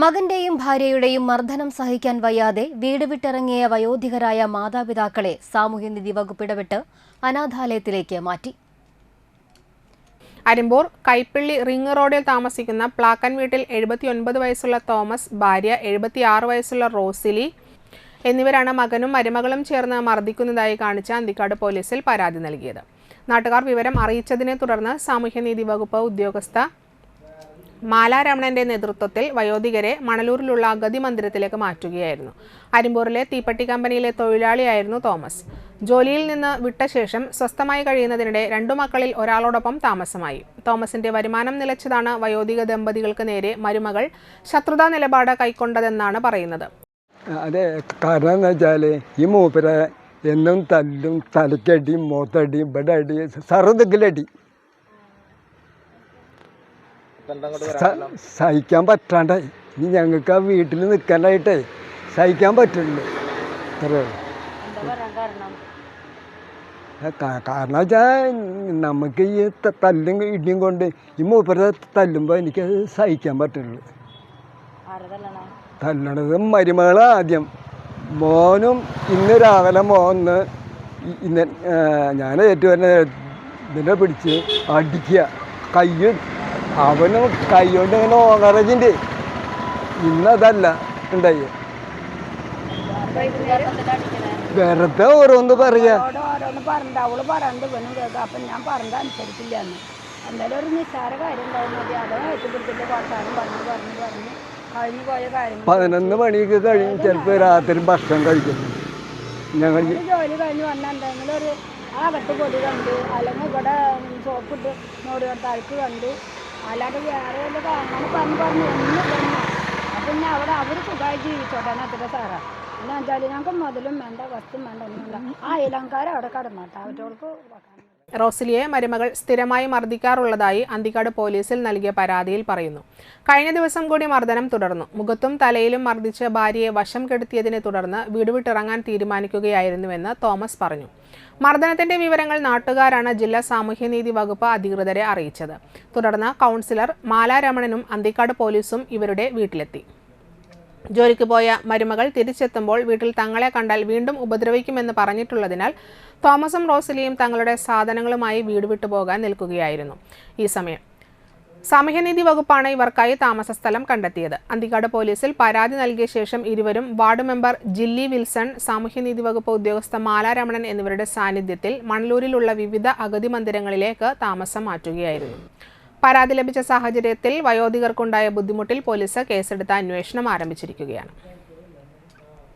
മകന്റെയും ഭാര്യയുടെയും മർദ്ദനം സഹിക്കാൻ വയ്യാതെ വീട് വിട്ടിറങ്ങിയ വയോധികരായ മാതാപിതാക്കളെ സാമൂഹ്യനീതി വകുപ്പ് ഇടപെട്ട് അനാഥാലയത്തിലേക്ക് മാറ്റി. അരിമ്പൂർ കൈപ്പിള്ളി റിംഗ് റോഡിൽ താമസിക്കുന്ന പ്ലാക്കൻ വീട്ടിൽ 79 വയസ്സുള്ള തോമസ്, ഭാര്യ 76 വയസ്സുള്ള റോസിലി എന്നിവരാണ് മകനും മരുമകളും ചേർന്ന് മർദ്ദിക്കുന്നതായി കാണിച്ച് അന്തിക്കാട് പോലീസിൽ പരാതി നൽകിയത്. നാട്ടുകാർ വിവരം അറിയിച്ചതിനെ തുടർന്ന് സാമൂഹ്യനീതി വകുപ്പ് ഉദ്യോഗസ്ഥ മാലാരമണന്റെ നേതൃത്വത്തിൽ വയോധികരെ മണലൂരിലുള്ള അഗതി മന്ദിരത്തിലേക്ക് മാറ്റുകയായിരുന്നു. അരിമ്പൂരിലെ തീപ്പെട്ടി കമ്പനിയിലെ തൊഴിലാളിയായിരുന്നു തോമസ്. ജോലിയിൽ നിന്ന് വിട്ട ശേഷം സ്വസ്ഥമായി കഴിയുന്നതിനിടെ 2 മക്കളിൽ ഒരാളോടൊപ്പം താമസമായി. തോമസിന്റെ വരുമാനം നിലച്ചതാണ് വയോധിക ദമ്പതികൾക്ക് നേരെ മരുമകൾ ശത്രുതാ നിലപാട് കൈക്കൊണ്ടതെന്നാണ് പറയുന്നത്. അതെ, കാരണം എന്താ വെച്ചാൽ ഈ മൂപ്പരെ എന്നും തല്ലും, തലക്കടി, മോത്തടി, ഇവിടെ അടി, സർവ്വതിലടി സഹിക്കാൻ പറ്റാണ്ടായി. ഇനി ഞങ്ങൾക്ക് ആ വീട്ടിൽ നിൽക്കാനായിട്ടേ സഹിക്കാൻ പറ്റുള്ളൂ. കാരണം വെച്ചാൽ നമുക്ക് ഈ തല്ലും ഇടിയും കൊണ്ട് ഈ മൂപ്പരെ തല്ലുമ്പോൾ എനിക്കത് സഹിക്കാൻ പറ്റുള്ളൂ. തല്ലണത് മരുമകളാണ് ആദ്യം. മോനും ഇന്ന് രാവിലെ മോന്ന് ഞാൻ ഏറ്റുവരുന്ന ഇതിനെ പിടിച്ച് അടിക്കുക, അവനും കൈ കൊണ്ട് ഇങ്ങനെ ഓങ്ങറജിൻ്റെ. ഇന്നതല്ല ഉണ്ടായി, വെറുതെ ഓരോന്ന് പറയാ. അവള് പറയണ്ട് ഇവനും കേൾക്കാം. അപ്പം ഞാൻ പറഞ്ഞത് അനുസരിക്കില്ല എന്ന്. എന്തായാലും ഒരു നിസ്സാര കാര്യം ഉണ്ടാവും മതി. അതോ ഏറ്റുപിടിച്ചിട്ട് വർത്താനം പറഞ്ഞു 11 മണിക്ക് കഴിയും. ചിലപ്പോൾ രാത്രി ഭക്ഷണം കഴിക്കും. ഞങ്ങൾ ജോലി കഴിഞ്ഞ് വന്നാൽ എന്തെങ്കിലും ഒരു അകത്ത് പൊടി കണ്ടു, അല്ലെങ്കിൽ ഇവിടെ സോപ്പിട്ട് നോടി തഴുക്ക് കണ്ടു, അല്ലാതെ വേറെ വല്ല കാണാൻ പറഞ്ഞു ഒന്നും തന്നെ. അപ്പം പിന്നെ അവിടെ അവർ സുഖമായി ജീവിച്ചോട്ടെ എന്നൊക്കെ സാറാ. പിന്നെ വെച്ചാൽ ഞങ്ങൾക്ക് മുതലും വേണ്ട, വസ്തും വേണ്ട, ഒന്നുമില്ല. ആ ഇലങ്കാരം അവിടെ കടന്നോട്ടെ, അവറ്റോൾക്ക് റോസിലിയെ മരുമകൾ സ്ഥിരമായി മർദ്ദിക്കാറുള്ളതായി അന്തിക്കാട് പോലീസിൽ നൽകിയ പരാതിയിൽ പറയുന്നു. കഴിഞ്ഞ ദിവസം കൂടി മർദ്ദനം തുടർന്നു. മുഖത്തും തലയിലും മർദ്ദിച്ച് ഭാര്യയെ വശം കെടുത്തിയതിനെ തുടർന്ന് വീട് വിട്ടിറങ്ങാൻ തീരുമാനിക്കുകയായിരുന്നുവെന്ന് തോമസ് പറഞ്ഞു. മർദ്ദനത്തിന്റെ വിവരങ്ങൾ നാട്ടുകാരാണ് ജില്ലാ സാമൂഹ്യനീതി വകുപ്പ് അധികൃതരെ അറിയിച്ചത്. തുടർന്ന് കൗൺസിലർ മാലാരമണനും അന്തിക്കാട് പോലീസും ഇവരുടെ വീട്ടിലെത്തി. ജോലിക്ക് പോയ മരുമകൾ തിരിച്ചെത്തുമ്പോൾ വീട്ടിൽ തങ്ങളെ കണ്ടാൽ വീണ്ടും ഉപദ്രവിക്കുമെന്ന് പറഞ്ഞിട്ടുള്ളതിനാൽ തോമസും റോസിലിയും തങ്ങളുടെ സാധനങ്ങളുമായി വീട് വിട്ടുപോകാൻ നിൽക്കുകയായിരുന്നു. ഈ സമയം സാമൂഹ്യനീതി വകുപ്പാണ് ഇവർക്കായി താമസ സ്ഥലം കണ്ടെത്തിയത്. അന്തിക്കാട് പോലീസിൽ പരാതി നൽകിയ ശേഷം ഇരുവരും വാർഡ് മെമ്പർ ജില്ലി വിൽസൺ, സാമൂഹ്യനീതി വകുപ്പ് ഉദ്യോഗസ്ഥ മാലാരമണൻ എന്നിവരുടെ സാന്നിധ്യത്തിൽ മണലൂരിലുള്ള വിവിധ അഗതി മന്ദിരങ്ങളിലേക്ക് താമസം മാറ്റുകയായിരുന്നു. പരാതി ലഭിച്ച സാഹചര്യത്തിൽ വയോധികർക്കുണ്ടായ ബുദ്ധിമുട്ടിൽ പോലീസ് കേസെടുത്ത് അന്വേഷണം ആരംഭിച്ചിരിക്കുകയാണ്.